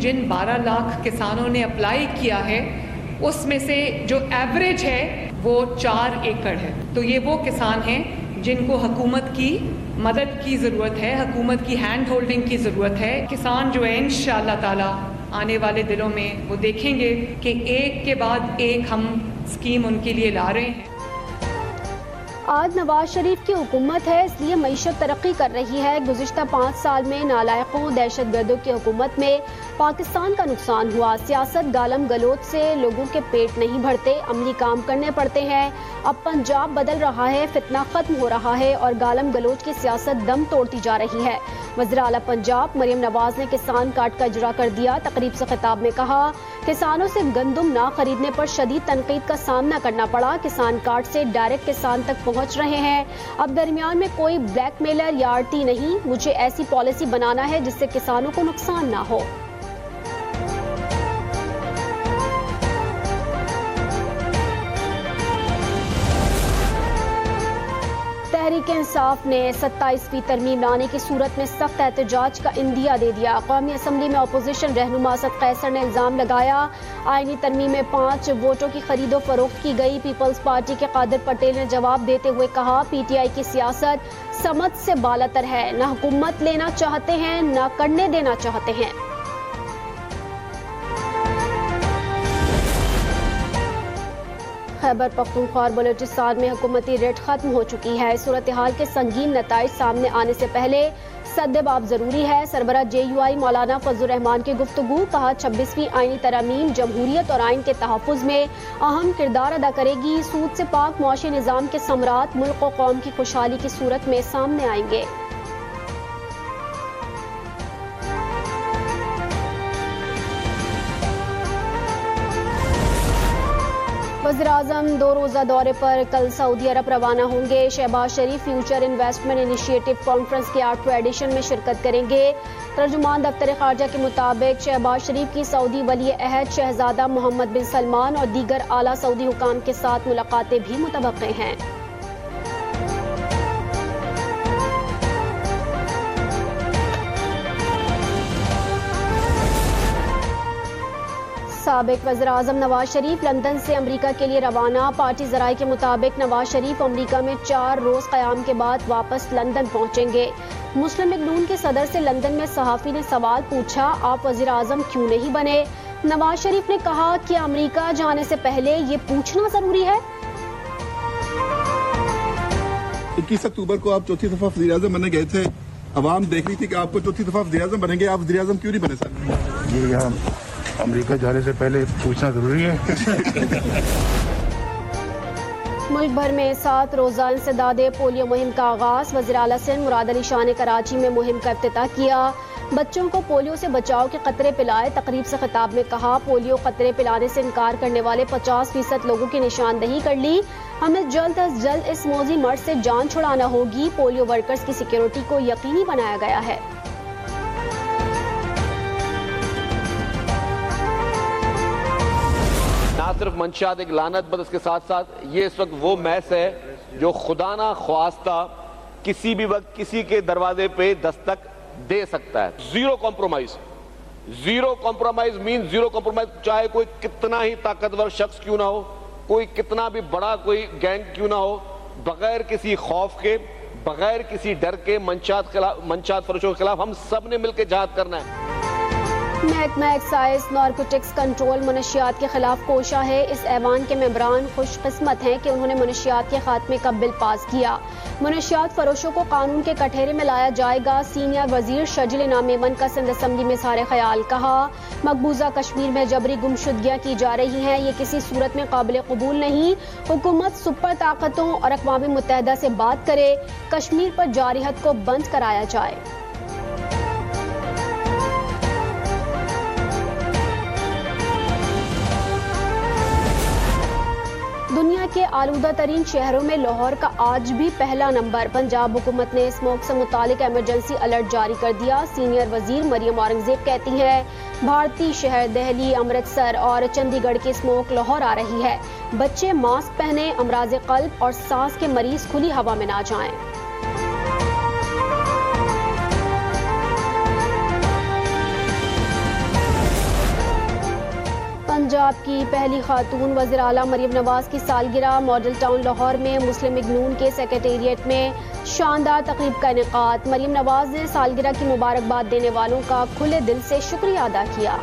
جن 12 لاکھ کسانوں نے اپلائی کیا ہے اس میں سے جو ایوریج ہے وہ 4 ایکڑ ہے. تو یہ وہ کسان ہیں جن کو حکومت کی مدد کی ضرورت ہے, حکومت کی ہینڈ ہولڈنگ کی ضرورت ہے. کسان جو ہے انشاءاللہ تعالی آنے والے دنوں میں وہ دیکھیں گے کہ ایک کے بعد ایک ہم اسکیم ان کے لیے لا رہے ہیں. آج نواز شریف کی حکومت ہے اس لیے معیشت ترقی کر رہی ہے. گزشتہ 5 سال میں نالائقوں دہشت گردوں کی حکومت میں پاکستان کا نقصان ہوا. سیاست گالم گلوچ سے لوگوں کے پیٹ نہیں بھرتے, عملی کام کرنے پڑتے ہیں. اب پنجاب بدل رہا ہے, فتنہ ختم ہو رہا ہے اور گالم گلوچ کی سیاست دم توڑتی جا رہی ہے. وزیر اعلیٰ پنجاب مریم نواز نے کسان کارڈ کا اجرا کر دیا. تقریب سے خطاب میں کہا کسانوں سے گندم نہ خریدنے پر شدید تنقید کا سامنا کرنا پڑا. کسان کارڈ سے ڈائریکٹ کسان تک پہنچ رہے ہیں. اب درمیان میں کوئی بلیک میلر یا آڑتی نہیں. مجھے ایسی پالیسی بنانا ہے جس سے کسانوں کو نقصان نہ ہو. تحریک انصاف نے 27ویں ترمیم لانے کی صورت میں سخت احتجاج کا عندیہ دے دیا. قومی اسمبلی میں اپوزیشن رہنما اسد قیصر نے الزام لگایا آئینی ترمیم میں 5 ووٹوں کی خرید و فروخت کی گئی. پیپلز پارٹی کے قادر پٹیل نے جواب دیتے ہوئے کہا پی ٹی آئی کی سیاست سمجھ سے بالاتر ہے. نہ حکومت لینا چاہتے ہیں نہ کرنے دینا چاہتے ہیں. خیبر پختونخوا اور بلوچستان میں حکومتی ریٹ ختم ہو چکی ہے. صورتحال کے سنگین نتائج سامنے آنے سے پہلے سد باب ضروری ہے. سربراہ جے یو آئی مولانا فضل الرحمان کی گفتگو. کہا 26ویں آئینی ترامیم جمہوریت اور آئین کے تحفظ میں اہم کردار ادا کرے گی. سود سے پاک معاشی نظام کے ثمرات ملک و قوم کی خوشحالی کی صورت میں سامنے آئیں گے. وزیراعظم 2 روزہ دورے پر کل سعودی عرب روانہ ہوں گے. شہباز شریف فیوچر انویسٹمنٹ انیشیٹو کانفرنس کے 8ویں ایڈیشن میں شرکت کریں گے. ترجمان دفتر خارجہ کے مطابق شہباز شریف کی سعودی ولی عہد شہزادہ محمد بن سلمان اور دیگر اعلیٰ سعودی حکام کے ساتھ ملاقاتیں بھی متوقع ہیں. سابق وزیراعظم نواز شریف لندن سے امریکہ کے لیے روانہ. پارٹی ذرائع کے مطابق نواز شریف امریکہ میں 4 روز قیام کے بعد واپس لندن پہنچیں گے. مسلم لیگ نون کے صدر سے لندن میں صحافی نے سوال پوچھا آپ وزیر اعظم کیوں نہیں بنے. نواز شریف نے کہا کہ امریکہ جانے سے پہلے یہ پوچھنا ضروری ہے. 21 اکتوبر کو آپ چوتھی دفعہ وزیر اعظم بننے گئے تھے. عوام دیکھ رہی تھی کہ آپ کو چوتھی دفعہ وزیر اعظم بنیں گے, آپ وزیر اعظم کیوں نہیں بنے سر؟ جی ہاں, امریکہ جانے سے پہلے پوچھنا ضروری ہے. ملک بھر میں 7 روزہ انسداد پولیو مہم کا آغاز. وزیر اعلیٰ سندھ مراد علی شاہ نے کراچی میں مہم کا افتتاح کیا. بچوں کو پولیو سے بچاؤ کے قطرے پلائے. تقریب سے خطاب میں کہا پولیو قطرے پلانے سے انکار کرنے والے 50% لوگوں کی نشاندہی کر لی. ہمیں جلد از جلد اس موذی مرض سے جان چھڑانا ہوگی. پولیو ورکرز کی سیکیورٹی کو یقینی بنایا گیا ہے. نہ صرف منشیات ایک لعنت بد اس کے ساتھ ساتھ یہ اس وقت وہ میس ہے جو خدا نہ خواستہ کسی بھی وقت کسی کے دروازے پہ دستک دے سکتا ہے. Zero compromise. زیرو کمپرومائز مین زیرو کمپرومائز. چاہے کوئی کتنا ہی طاقتور شخص کیوں نہ ہو, کوئی کتنا بھی بڑا کوئی گینگ کیوں نہ ہو, بغیر کسی خوف کے بغیر کسی ڈر کے منشیات فروشوں کے خلاف ہم سب نے مل کے جہاد کرنا ہے. محکمہ ایکسائز نارکوٹکس کنٹرول منشیات کے خلاف کوشاں ہے. اس ایوان کے ممبران خوش قسمت ہیں کہ انہوں نے منشیات کے خاتمے کا بل پاس کیا. منشیات فروشوں کو قانون کے کٹہرے میں لایا جائے گا. سینئر وزیر شرجیل انعام میمن کا سندھ اسمبلی میں اظہار خیال. کہا مقبوضہ کشمیر میں جبری گمشدگیاں کی جا رہی ہیں, یہ کسی صورت میں قابل قبول نہیں. حکومت سپر طاقتوں اور اقوام متحدہ سے بات کرے, کشمیر پر جارحیت کو بند کرایا جائے. دنیا کے آلودہ ترین شہروں میں لاہور کا آج بھی پہلا نمبر. پنجاب حکومت نے اسموگ سے متعلق ایمرجنسی الرٹ جاری کر دیا. سینئر وزیر مریم اورنگزیب کہتی ہیں بھارتی شہر دہلی, امرتسر اور چندی گڑھ کی اسموگ لاہور آ رہی ہے. بچے ماسک پہنیں, امراض قلب اور سانس کے مریض کھلی ہوا میں نہ جائیں. پنجاب کی پہلی خاتون وزیر اعلیٰ مریم نواز کی سالگرہ، ماڈل ٹاؤن لاہور میں مسلم لیگ نون کے سیکریٹریٹ میں شاندار تقریب کا انعقاد۔ مریم نواز نے سالگرہ کی مبارکباد دینے والوں کا کھلے دل سے شکریہ ادا کیا۔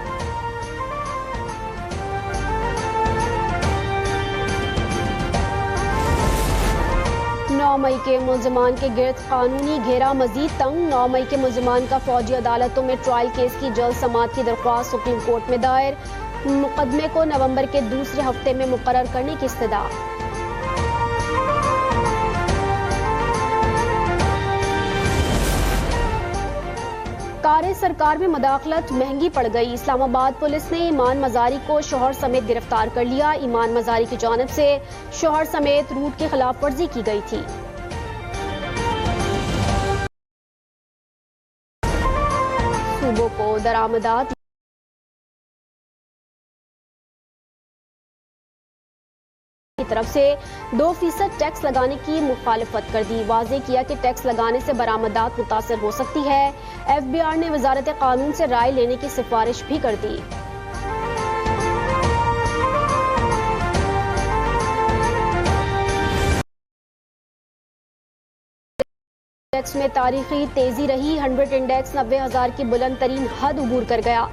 9 مئی کے ملزمان کے گرد قانونی گھیرا مزید تنگ۔ 9 مئی کے ملزمان کا فوجی عدالتوں میں ٹرائل کیس کی جلد سماعت کی درخواست سپریم کورٹ میں دائر۔ مقدمے کو نومبر کے دوسرے ہفتے میں مقرر کرنے کی استدعا۔ کار سرکار میں مداخلت مہنگی پڑ گئی۔ اسلام آباد پولیس نے ایمان مزاری کو شوہر سمیت گرفتار کر لیا۔ ایمان مزاری کی جانب سے شوہر سمیت روٹ کی خلاف ورزی کی گئی تھی۔ صوبوں کو درآمدات کی طرف سے 2% ٹیکس لگانے کی مخالفت کر دی۔ واضح کیا کہ ٹیکس لگانے سے برآمدات متاثر ہو سکتی ہے۔ ایف بی آر نے وزارت قانون سے رائے لینے کی سفارش بھی کر دی۔ انڈیکس میں تاریخی تیزی رہی۔ 100 انڈیکس 90,000 کی بلند ترین حد عبور کر گیا۔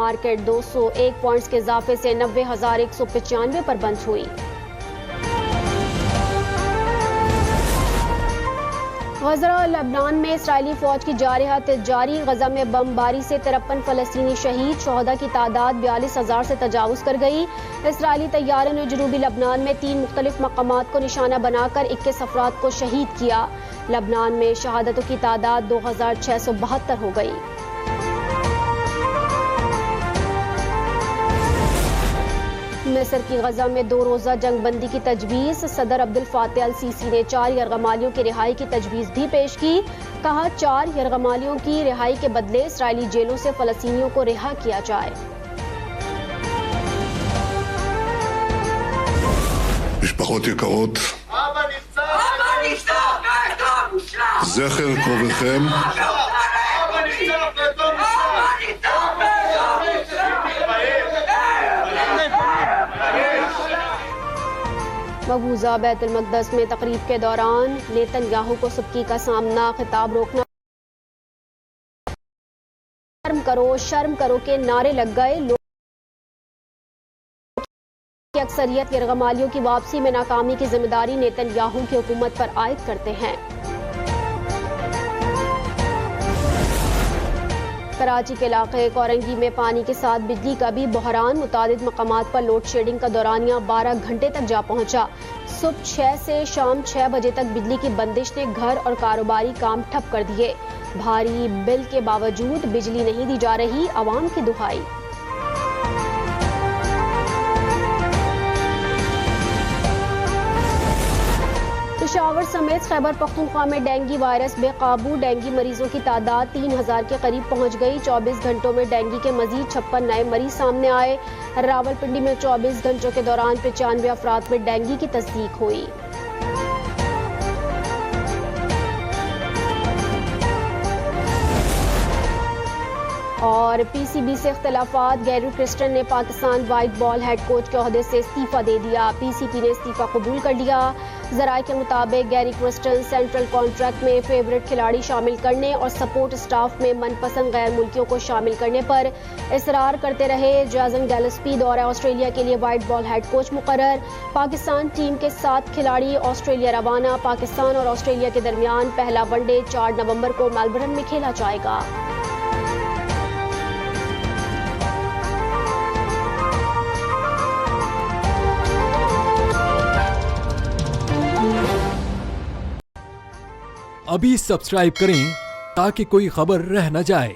مارکیٹ 201 پوائنٹس کے اضافے سے 90,195 پر بند ہوئی۔ غزہ اور لبنان میں اسرائیلی فوج کی جارحیت جاری۔ غزہ میں بم باری سے 53 فلسطینی شہید، شہداء کی تعداد 42,000 سے تجاوز کر گئی۔ اسرائیلی طیاروں نے جنوبی لبنان میں 3 مختلف مقامات کو نشانہ بنا کر 21 افراد کو شہید کیا۔ لبنان میں شہادتوں کی تعداد 2,672 ہو گئی۔ مصر کی غزہ میں 2 روزہ جنگ بندی کی تجویز۔ صدر عبد الفاتح السیسی نے 4 یرغمالیوں کی رہائی کی تجویز بھی پیش کی۔ کہا 4 یرغمالیوں کی رہائی کے بدلے اسرائیلی جیلوں سے فلسطینیوں کو رہا کیا جائے۔ משפחות יקרות, זכר קרוביכם مقبوضہ بیت المقدس میں تقریب کے دوران نیتن یاہو کو سبکی کا سامنا، خطاب روکنا، شرم کرو کے نعرے لگ گئے۔ لوگ کی اکثریت یرغمالیوں کی واپسی میں ناکامی کی ذمہ داری نیتن یاہو کی حکومت پر عائد کرتے ہیں۔ کراچی کے علاقے کورنگی میں پانی کے ساتھ بجلی کا بھی بحران۔ متعدد مقامات پر لوڈ شیڈنگ کا دورانیہ 12 گھنٹے تک جا پہنچا۔ صبح 6 سے شام 6 بجے تک بجلی کی بندش نے گھر اور کاروباری کام ٹھپ کر دیے۔ بھاری بل کے باوجود بجلی نہیں دی جا رہی، عوام کی دہائی۔ پشاور سمیت خیبر پختونخوا میں ڈینگی وائرس بے قابو۔ ڈینگی مریضوں کی تعداد 3,000 کے قریب پہنچ گئی۔ 24 گھنٹوں میں ڈینگی کے مزید 56 نئے مریض سامنے آئے۔ راولپنڈی میں 24 گھنٹوں کے دوران 95 افراد میں ڈینگی کی تصدیق ہوئی۔ اور پی سی بی سے اختلافات، گیری کرسٹن نے Pakistan white ball head coach کے عہدے سے استعفیٰ دے دیا۔ پی سی بی نے استعفیٰ قبول کر لیا۔ ذرائع کے مطابق گیری کرسٹن سینٹرل کانٹریکٹ میں فیورٹ کھلاڑی شامل کرنے اور سپورٹ اسٹاف میں من پسند غیر ملکیوں کو شامل کرنے پر اصرار کرتے رہے۔ جیسن گیلسپی دورہ آسٹریلیا کے لیے وائٹ بال ہیڈ کوچ مقرر۔ پاکستان ٹیم کے 7 کھلاڑی آسٹریلیا روانہ۔ پاکستان اور آسٹریلیا کے درمیان پہلا ون ڈے 4 نومبر کو میلبرن میں کھیلا جائے گا۔ ابھی سبسکرائب کریں تاکہ کوئی خبر رہ نہ جائے۔